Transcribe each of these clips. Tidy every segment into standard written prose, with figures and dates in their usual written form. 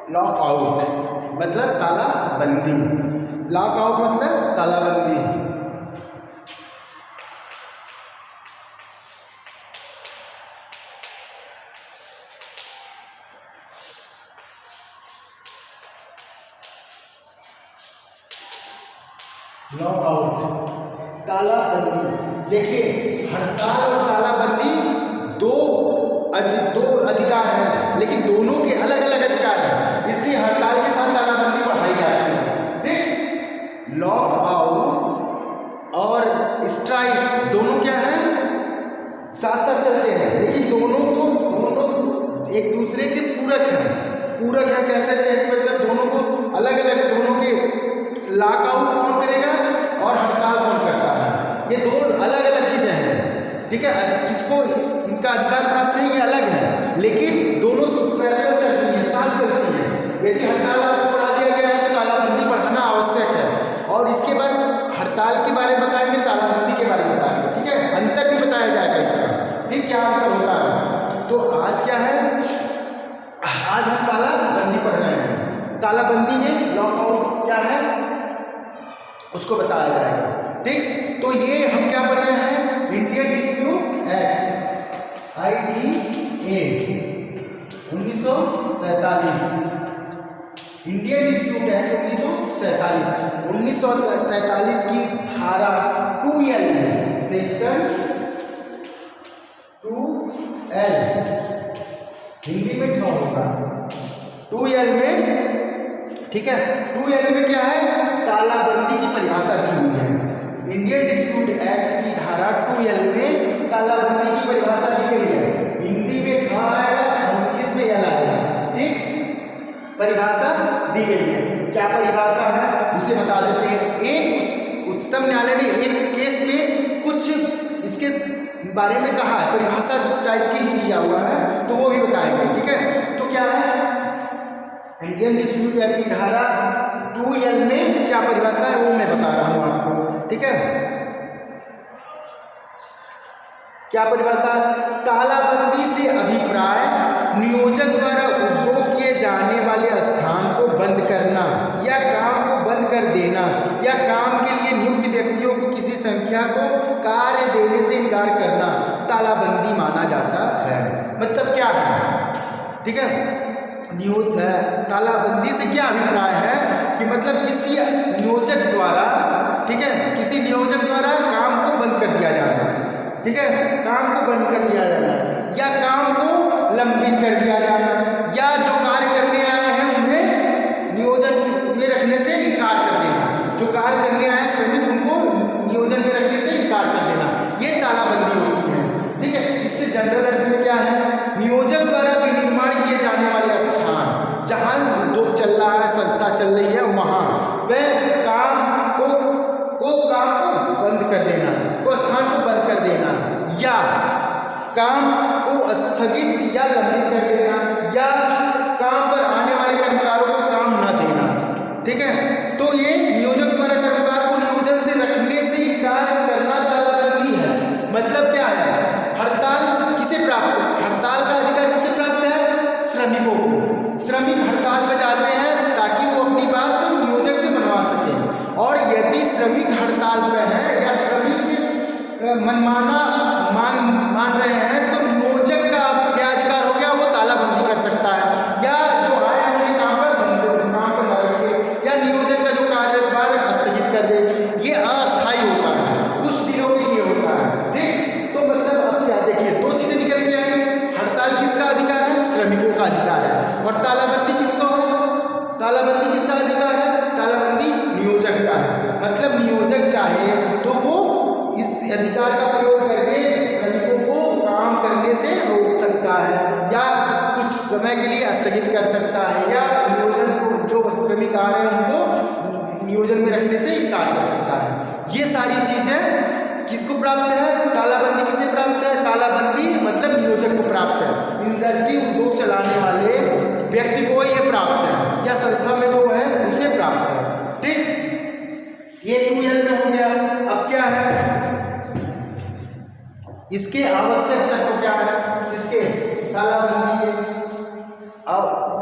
Lock out मतलब तालाबंदी, lock out मतलब तालाबंदी। लॉक आउट, तालाबंदी। देखिए हड़ताल और तालाबंदी दो अधिकार हैं, लेकिन दोनों के अलग अलग अधिकार हैं, इसलिए हड़ताल के साथ तालाबंदी बढ़ाई जाती है। ठीक, लॉक आउट और स्ट्राइक दोनों क्या है, साथ साथ चलते हैं, लेकिन दोनों एक दूसरे के पूरक हैं। पूरक है कह सकते हैं कि मतलब दोनों को अलग अलग, दोनों के लॉक आउट कौन करेगा और हड़ताल कौन करता है, ये दो अलग अलग चीजें हैं। ठीक है, किसको इनका अधिकार प्राप्त है ये अलग है, लेकिन दोनों पैरेलल चलती है, साथ चलती है। यदि हड़ताल आपको बढ़ा दिया गया है तो तालाबंदी बढ़ाना आवश्यक है, और इसके बाद हड़ताल के बारे में बताएंगे, तालाबंदी के बारे में बताएंगे। ठीक है, अंतर भी बताया जाएगा इसका, ठीक क्या अंतर होता है। तो आज क्या है, आज हम तालाबंदी पढ़ रहे हैं। तालाबंदी में लॉकआउट क्या है उसको बताया जाएगा। ठीक, तो ये हम क्या पढ़ रहे हैं, Indian dispute act IDA 1947, Indian dispute act 1947 की धारा 2L में, सेक्शन 2L हिंदी में क्या होगा, 2L में। ठीक है, 2L में क्या है, तालाबंदी की परिभाषा दी हुई है। इंडियन डिस्प्यूट एक्ट की धारा 2L में तालाबंदी की परिभाषा दी गई है। हिंदी में कहाँ आएगा, इंग्लिश में L आएगा। ठीक, परिभाषा दी गई है। क्या परिभाषा है उसे बता देते हैं। एक उच्चतम न्यायालय ने एक केस में कुछ इसके बारे में कहा है, परिभाषा टाइप की ही दिया हुआ है, तो वो भी बताएंगे। ठीक है, तो क्या है, इंडियन डिस्प्यूट एक्ट की धारा 2L में क्या परिभाषा है वो मैं बता रहा हूं आपको। ठीक है, क्या परिभाषा, तालाबंदी से अभिप्राय नियोजक द्वारा उद्योग किए जाने वाले स्थान को बंद करना या काम को बंद कर देना, या काम के लिए नियुक्त व्यक्तियों को किसी संख्या को कार्य देने से इनकार करना तालाबंदी माना जाता है। मतलब क्या है, ठीक है, तालाबंदी से क्या अभिप्राय है कि मतलब किसी नियोजक द्वारा, ठीक है, किसी नियोजक द्वारा काम को बंद कर दिया जाना, ठीक है, काम को बंद कर दिया जाना, या काम को लंबित कर दिया जाना, या जो कार्य करने आए हैं उन्हें नियोजन में रखने से इनकार कर देना, जो कार्य करने आए श्रमिक उनको नियोजन में रखने से इनकार कर देना, ये तालाबंदी होती है। ठीक है, इससे जनरल अर्थ में क्या है, नियोजक द्वारा विनिर्माण किए जाने वाले स्थान जहां उद्योग चल रहा है, संस्था चल रही है, वहां वह काम को बंद कर देना, को स्थान को बंद कर देना, या काम को स्थगित या लंबित कर देना, या काम पर आने वाले कर्मकारों को काम न देना। ठीक है, तो ये नियोजक द्वारा कर्मकार को नियोजन से रखने से इनकार करना तालाबंदी है। मतलब क्या है, हड़ताल किसे प्राप्त है, हड़ताल का अधिकार किसे प्राप्त है, श्रमिकों को। श्रमिक हड़ताल पर जाते हैं ताकि वो अपनी बात नियोजक से मनवा सके, और यदि श्रमिक हड़ताल पे हैं या श्रमिक मनमाना मान रहे हैं तो नियोजक का क्या अधिकार हो गया, वो तालाबंदी कर सकता है, या जो आए हैं उन्हें काम पर न रखे, या नियोजन का जो कार्यभार स्थगित कर दे। ये अस्थायी होता है, कुछ दिनों के लिए होता है। ठीक, तो मतलब अब क्या देखिए, दो चीजें निकल के आई, हड़ताल किसका अधिकार है, श्रमिकों का अधिकार है, और तालाबंदी किसको है, तालाबंदी किसका अधिकार है, तालाबंदी नियोजक का है। मतलब नियोजक चाहे तो वो इस अधिकार का प्रयोग करके श्रमिकों को काम करने से रोक सकता है, या कुछ समय के लिए स्थगित कर सकता है, या नियोजन को जो श्रमिक आ रहे हैं उनको नियोजन में रखने से इनकार कर सकता है। ये सारी चीजें किसको प्राप्त है, तालाबंदी किसे प्राप्त है, तालाबंदी मतलब नियोजक को प्राप्त है, इंडस्ट्री उद्योग चलाने वाले व्यक्ति को ये प्राप्त है, या संस्था में जो है उसे प्राप्त है। ठीक, ये 2L में हो गया। अब क्या है, इसके आवश्यक तत्व क्या है, इसके तालाबंदी के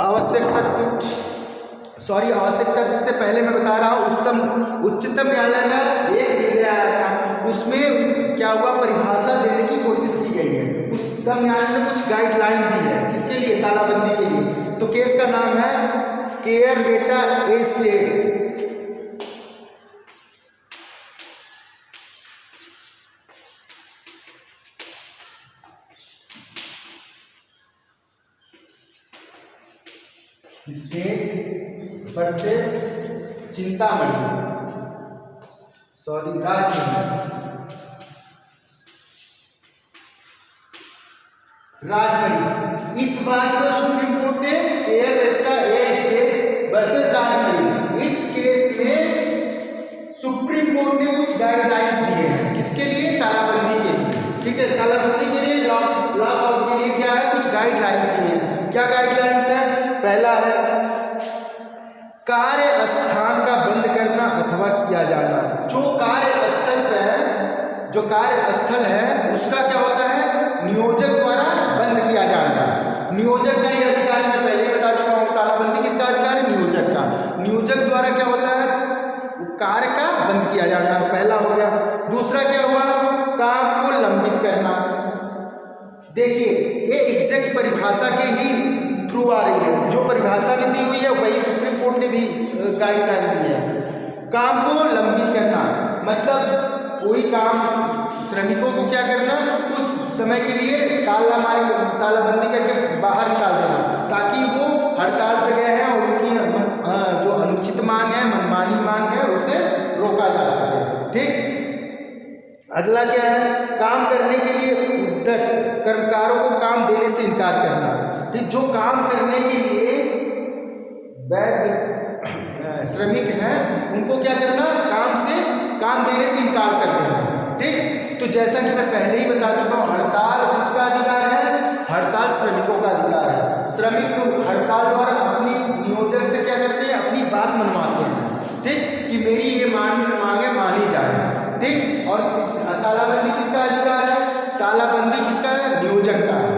आवश्यक तथ्य से पहले मैं बता रहा हूँ उच्चतम न्यायालय का एक निर्णय आया था, उसमें क्या हुआ, परिभाषा देने की कोशिश की गई है। उच्चतम न्यायालय ने कुछ गाइडलाइन दी है, किसके लिए, तालाबंदी के लिए। तो केस का नाम है केयर बेटा estate. State versus Chintamani, Rajmani. इस बात को सुप्रीम कोर्ट ने केयर बेटा एस्टेट वर्सेस राजमणि, इस केस में सुप्रीम कोर्ट ने कुछ गाइडलाइंस दिए हैं, किसके लिए, तालाबंदी के लिए। ठीक है, तालाबंदी के लिए लॉ आउट के लिए क्या है, कुछ गाइडलाइंस दिए हैं। क्या गाइडलाइंस है, पहला है कार्य स्थान का बंद करना अथवा किया जाना। जो कार्यस्थल पे, जो कार्यस्थल है उसका क्या होता है, नियोजक द्वारा बंद किया जाना। नियोजक का ही अधिकार है, मैं पहले ही बता चुका हूँ, तालाबंदी किसका अधिकार है, नियोजक का। नियोजक द्वारा क्या होता है, कार्य का बंद किया जाना, पहला हो गया। दूसरा क्या हुआ, काम को लंबित करना। देखिए ये एग्जैक्ट परिभाषा के ही थ्रू आ रही है, जो परिभाषा में दी हुई है वही सुप्रीम कोर्ट ने भी गाइडलाइन दी है। काम को लंबित करना मतलब कोई काम श्रमिकों को क्या करना, कुछ समय के लिए तालाबंदी करके बाहर निकाल देना, ताकि वो हड़ताल पे गए हैं और उनकी जो अनुचित मांग है, मनमानी मांग है, उसे रोका जा सके। ठीक, अगला क्या है, काम करने के लिए उद्यत कर्मकारों को काम देने से इनकार करना। जो काम करने के लिए वैध श्रमिक हैं उनको क्या करना, काम देने से इनकार कर देना। ठीक, तो जैसा कि मैं पहले ही बता चुका हूँ, हड़ताल किसका अधिकार है, हड़ताल श्रमिकों का अधिकार है। श्रमिक हड़ताल द्वारा अपनी नियोजक से क्या करते हैं, अपनी बात मनवाते हैं। ठीक, कि मेरी ये मांगे मानी जाए। ठीक, और इस तालाबंदी किसका अधिकार है, तालाबंदी किसका है, नियोजक का है।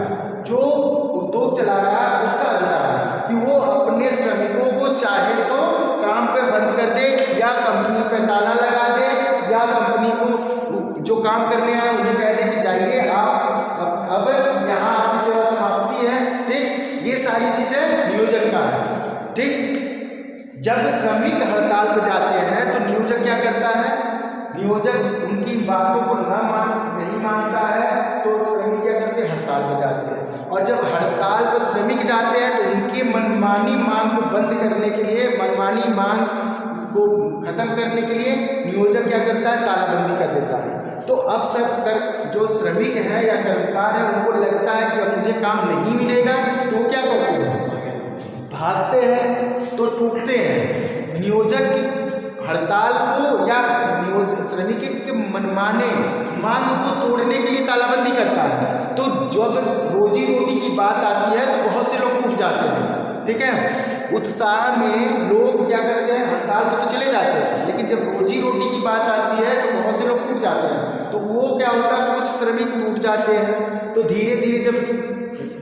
जो उद्योग चला रहा है उसका अधिकार है कि वो अपने श्रमिकों को चाहे तो काम पे बंद कर दे, या कंपनी पे ताला लगा दे, या कंपनी को जो काम करने आए उन्हें कह दे कि जाइए आप अब यहाँ आपकी सेवा समाप्ति है। ठीक, ये सारी चीजें नियोजक का है। ठीक, जब श्रमिक हड़ताल पर जाते हैं तो नियोजक क्या करता है, नियोजक उनकी बातों को नहीं मानता है तो श्रमिक क्या करते हैं, हड़ताल पर जाते हैं। और जब हड़ताल पर श्रमिक जाते हैं तो उनकी मनमानी मांग को बंद करने के लिए, मनमानी मांग को खत्म करने के लिए नियोजक क्या करता है, तालाबंदी कर देता है। तो अब सब जो श्रमिक है या कर्मकार है उनको लगता है कि अब मुझे काम नहीं मिलेगा, तो क्या करते हैं, भागते हैं, तो टूटते हैं। नियोजक हड़ताल को या श्रमिक के मनमाने मांग को तोड़ने के लिए तालाबंदी करता है। तो जब रोजी रोटी की बात आती है तो बहुत से लोग टूट जाते हैं। ठीक है, उत्साह में लोग क्या करते हैं, हड़ताल पे तो चले जाते हैं, लेकिन जब रोजी रोटी की बात आती है तो बहुत से लोग टूट जाते हैं। तो वो क्या होता है, कुछ श्रमिक टूट जाते हैं, तो धीरे धीरे जब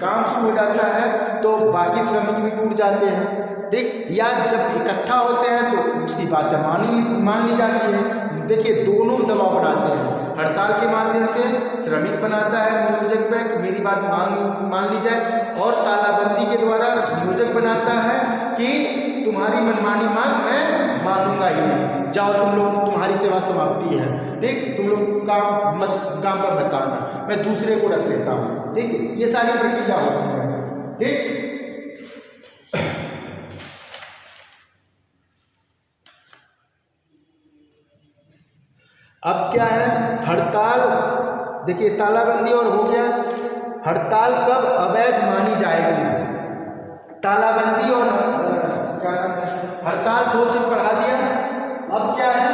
काम शुरू हो जाता है तो बाकी श्रमिक भी टूट जाते हैं। ठीक, या जब इकट्ठा होते हैं तो उसकी बातें मान ली जाती है। देखिए दोनों दबाव बनाते हैं, हड़ताल के माध्यम से श्रमिक बनाता है नियोजक पे कि मेरी बात मान ली जाए, और तालाबंदी के द्वारा नियोजक बनाता है कि तुम्हारी मनमानी मांग मैं मानूंगा ही नहीं, जाओ तुम लोग, तुम्हारी सेवा समाप्ति है। ठीक, तुम लोग काम पर बताना, मैं दूसरे को रख लेता हूँ। ठीक, ये सारी प्रक्रिया होती है। ठीक, अब क्या है, हड़ताल, देखिए तालाबंदी और हो गया, हड़ताल कब अवैध मानी जाएगी। तालाबंदी और क्या नाम है, हड़ताल दो चीज पढ़ा दिया। अब क्या है,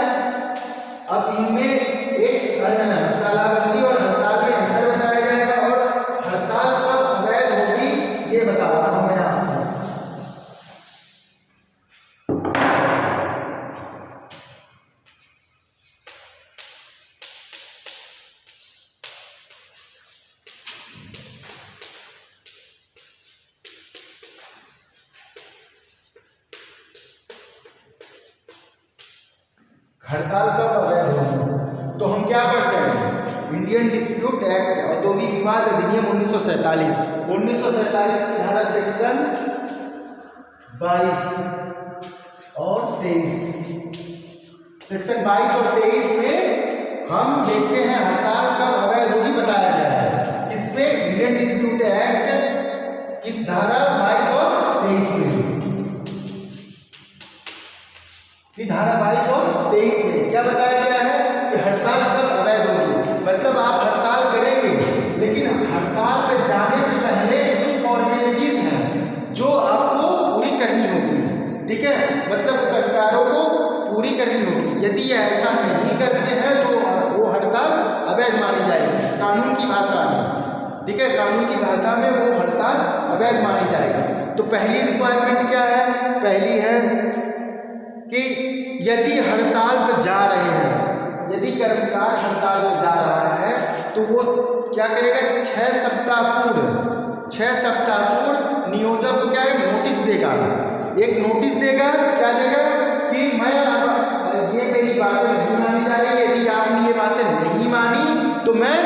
अब इनमें एक तालाबंदी और हड़ताल में अंतर बताया जाएगा, और हड़ताल कब अवैध होगी ये बता रहा हूँ मैं आपको। हड़ताल कब अवैध होगी? तो हम क्या पढ़ते हैं, इंडियन डिस्प्यूट एक्ट औद्योगिक विवाद अधिनियम 1947 की धारा सेक्शन 22 और 23, सेक्शन 22 और 23 में हम देखते हैं हड़ताल कब अवैध होगी बताया गया है। इसमें इंडियन डिस्प्यूट एक्ट किस धारा 22 और 23 में, धारा 22 और 23 में क्या बताया गया है कि हड़ताल कब अवैध होगी। मतलब आप हड़ताल करेंगे लेकिन हड़ताल पे जाने से पहले कुछ फॉर्मेलिटीज हैं जो आपको पूरी करनी होगी, ठीक है, मतलब कर्मकारों को पूरी करनी होगी। यदि ऐसा नहीं करते हैं तो वो हड़ताल अवैध मानी जाएगी कानून की भाषा में, ठीक है, कानून की भाषा में वो हड़ताल अवैध मानी जाएगी। तो पहली रिक्वायरमेंट क्या है, पहली है कि यदि हड़ताल पर जा रहे हैं, यदि कर्मकार हड़ताल पर जा रहा है तो वो क्या करेगा, 6 सप्ताह पूर्व नियोजक को क्या है नोटिस देगा, एक नोटिस देगा, क्या देगा कि मैं अब ये मेरी बातें नहीं मानी जा रही, यदि आपने ये बातें नहीं मानी तो मैं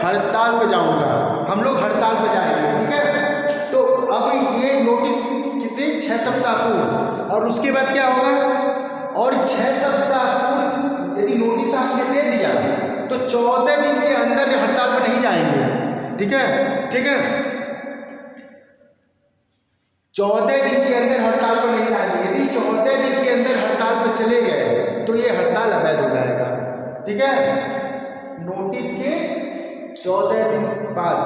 हड़ताल पर जाऊंगा, हम लोग हड़ताल पर जाएंगे, ठीक है। तो अब ये नोटिस कितने 6 सप्ताह पूर्व, और उसके बाद क्या होगा, और 6 सप्ताह पूर्व यदि नोटिस आपने दे दिया तो 14 दिन के अंदर हड़ताल पर नहीं जाएंगे, ठीक है, ठीक है, 14 दिन के अंदर हड़ताल पर नहीं जाएंगे। यदि 14 दिन के अंदर हड़ताल पर चले गए तो ये हड़ताल अवैध हो जाएगा, ठीक है, नोटिस के 14 दिन बाद।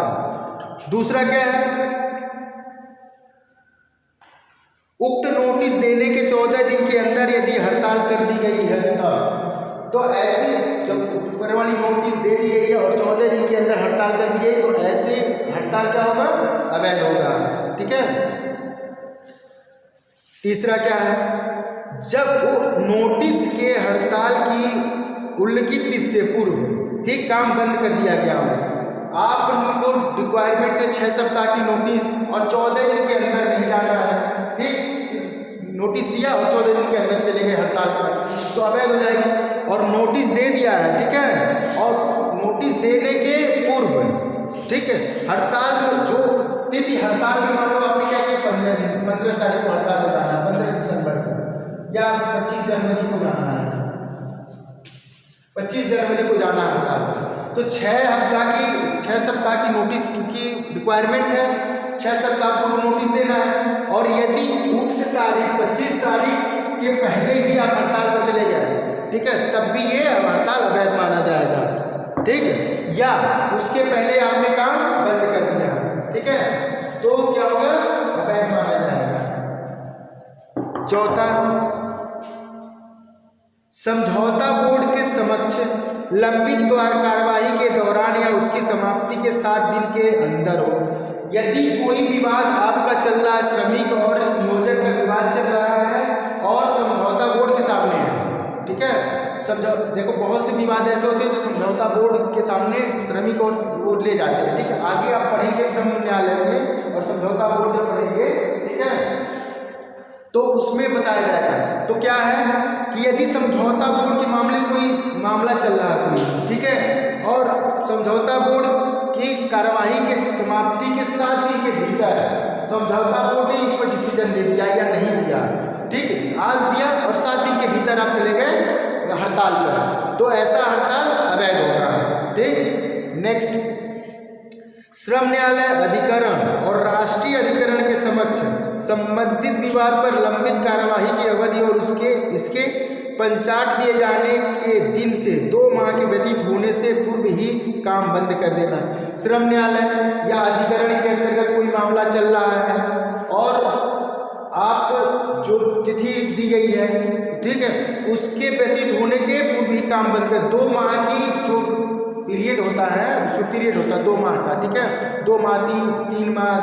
दूसरा क्या है, उक्त नोटिस देने के 14 दिन के अंदर यदि हड़ताल कर दी गई है तब, तो ऐसे जब ऊपर वाली नोटिस दे दी गई है और 14 दिन के अंदर हड़ताल कर दी गई तो ऐसे हड़ताल क्या होगा, अवैध होगा, ठीक है। तीसरा क्या है, जब वो नोटिस के हड़ताल की उल्लिखित तिथि से पूर्व ही काम बंद कर दिया गया हो, आप उनको रिक्वायरमेंट है 6 सप्ताह की नोटिस और 14 दिन के अंदर नहीं जाना है, ठीक, नोटिस दिया और 14 दिन के अंदर चले गए हड़ताल पर तो अवैध हो जाएगी। और नोटिस दे दिया है, ठीक है, और नोटिस देने के पूर्व, ठीक है, हड़ताल को जो तिथि हड़ताल में मान लो आपने क्या किया 15 तारीख को हड़ताल पर जाना है, 15 दिसंबर को या 25 जनवरी को जाना है, 25 जनवरी को जाना है हड़ताल, तो 6 सप्ताह की नोटिस की रिक्वायरमेंट है, 6 सप्ताह को नोटिस देना है। और यदि उक्त तारीख 25 तारीख के पहले ही आप हड़ताल पर चले गए, ठीक है, तब भी ये हड़ताल अवैध माना जाएगा, ठीक, या उसके पहले आपने काम बंद कर दिया, ठीक है, तो क्या होगा, अवैध माना जाएगा। चौथा, समझौता बोर्ड के समक्ष लंबित कार्यवाही के दौरान या उसकी समाप्ति के 7 दिन के अंदर हो। यदि कोई विवाद आपका चल रहा है, श्रमिक और नियोजक का विवाद चल रहा है और समझौता बोर्ड के सामने है, ठीक है, देखो बहुत से विवाद ऐसे होते हैं जो समझौता बोर्ड के सामने श्रमिक और वो ले जाते हैं, ठीक है, आगे आप पढ़ेंगे श्रम न्यायालय में और समझौता बोर्ड जब पढ़ेंगे, ठीक है, तो उसमें बताया जाएगा। तो क्या है कि यदि समझौता बोर्ड के मामले कोई मामला चल रहा है कोई, ठीक है, और समझौता बोर्ड की कार्यवाही के समाप्ति के 7 दिन के भीतर समझौता बोर्ड ने इस पर डिसीजन दे दिया या नहीं दिया, ठीक है, आज दिया और 7 दिन के भीतर आप चले गए हड़ताल पर, तो ऐसा हड़ताल अवैध होगा, ठीक। नेक्स्ट, श्रम न्यायालय अधिकरण और राष्ट्रीय अधिकरण के समक्ष संबंधित विवाद पर लंबित कार्यवाही की अवधि और इसके पंचाट दिए जाने के दिन से 2 माह के व्यतीत होने से पूर्व ही काम बंद कर देना। श्रम न्यायालय या अधिकरण के अंतर्गत कोई मामला चल रहा है और आप जो तिथि दी गई है, ठीक है, उसके व्यतीत होने के पूर्व ही काम बंद कर, 2 माह की जो पीरियड होता है उसमें पीरियड होता है 2 माह का, ठीक है, 2 माह 3 माह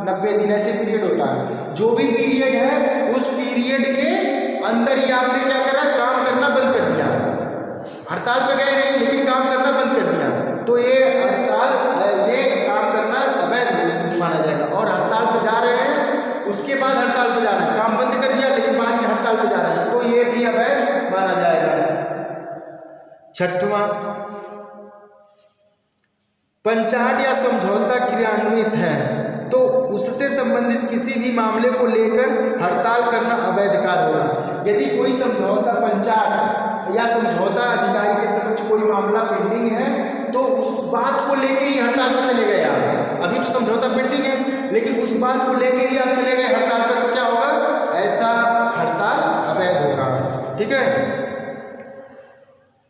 90 दिन ऐसे पीरियड होता है। जो भी पीरियड है उस पीरियड के अंदर ही आपने क्या करा, काम करना बंद कर दिया, हड़ताल पे गए नहीं लेकिन काम करना बंद कर दिया, तो ये काम करना अवैध माना जाएगा। और हड़ताल पे जा रहे हैं उसके बाद हड़ताल पे जाना है, काम बंद कर दिया लेकिन बाद में हड़ताल पे जा रहे हैं, तो ये भी अवैध माना जाएगा, छठवां, पंचाट या समझौता क्रियान्वित है तो उससे संबंधित किसी भी मामले को लेकर हड़ताल करना अवैध कार्य होगा। यदि कोई समझौता पंचाट या समझौता अधिकारी के समक्ष कोई मामला पेंडिंग है तो उस बात को लेके ही हड़ताल पर चले गए आप। अभी तो समझौता पेंडिंग है लेकिन उस बात को लेके ही आप चले गए हड़ताल पर, तो क्या होगा? ऐसा हड़ताल अवैध होगा। ठीक है।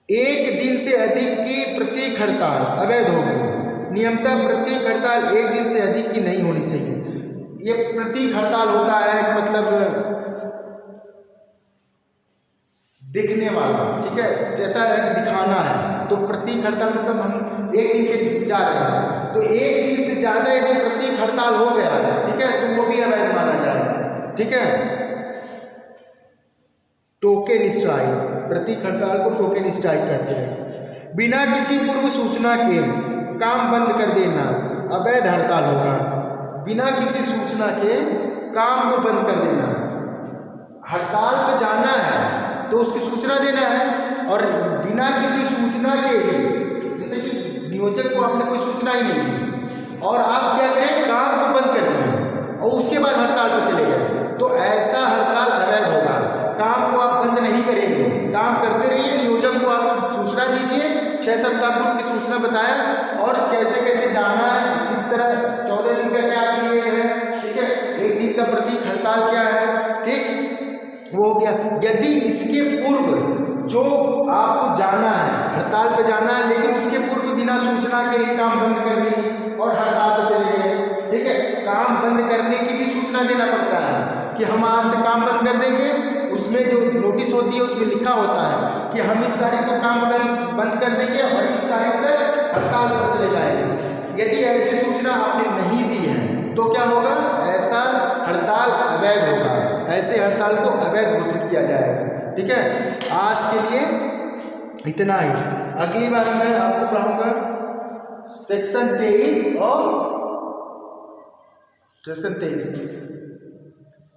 एक दिन से अधिक की प्रतीक हड़ताल अवैध होगी। नियमतः प्रतीक हड़ताल एक दिन से अधिक की नहीं होनी चाहिए। ये प्रतीक हड़ताल होता है मतलब दिखने वाला, ठीक है, जैसा है दिखाना है, तो प्रतीक हड़ताल मतलब हम एक दिन के जा रहे हैं तो एक दिन से ज्यादा यदि प्रतीक हड़ताल हो गया, ठीक है, तो वो भी अवैध माना जाएगा। ठीक है। टोकन स्ट्राइक, प्रतीक हड़ताल को टोकन स्ट्राइक कहते हैं। बिना किसी पूर्व सूचना के काम बंद कर देना अवैध हड़ताल होगा। बिना किसी सूचना के काम को बंद कर देना, हड़ताल पे जाना है तो उसकी सूचना देना है और बिना किसी सूचना के, जैसे कि नियोजक को आपने कोई सूचना ही नहीं दी और आप क्या करें, काम को बंद कर दिए और उसके बाद हड़ताल पर चले गए, तो ऐसा हड़ताल अवैध होगा। काम को आप बंद नहीं करेंगे, काम करते रहिए। नियोजक को आप सूचना दीजिए, 6 सप्ताह पूर्व की सूचना बताएं और कैसे कैसे जाना है, इस तरह 14 दिन का क्या पीरियड है, ठीक है, 1 दिन का प्रतीक हड़ताल क्या है, ठीक, वो हो गया। यदि इसके पूर्व जो आपको जाना है, हड़ताल पे जाना है, लेकिन उसके पूर्व बिना सूचना के ही काम बंद कर दी और हड़ताल पे चले गए, ठीक है, काम बंद करने की भी सूचना देना पड़ता है कि हम आज से काम बंद कर देंगे। उसमें जो नोटिस होती है उसमें लिखा होता है कि हम इस तारीख को काम बंद कर देंगे और इस तारीख तक हड़ताल पर चले जाएंगे। यदि ऐसी सूचना आपने नहीं दी है तो क्या होगा, ऐसा हड़ताल अवैध होगा। ऐसे हड़ताल को अवैध घोषित किया जाएगा। ठीक है। आज के लिए इतना ही। अगली बार मैं आपको पढ़ाऊंगा सेक्शन 23 और सेक्शन 23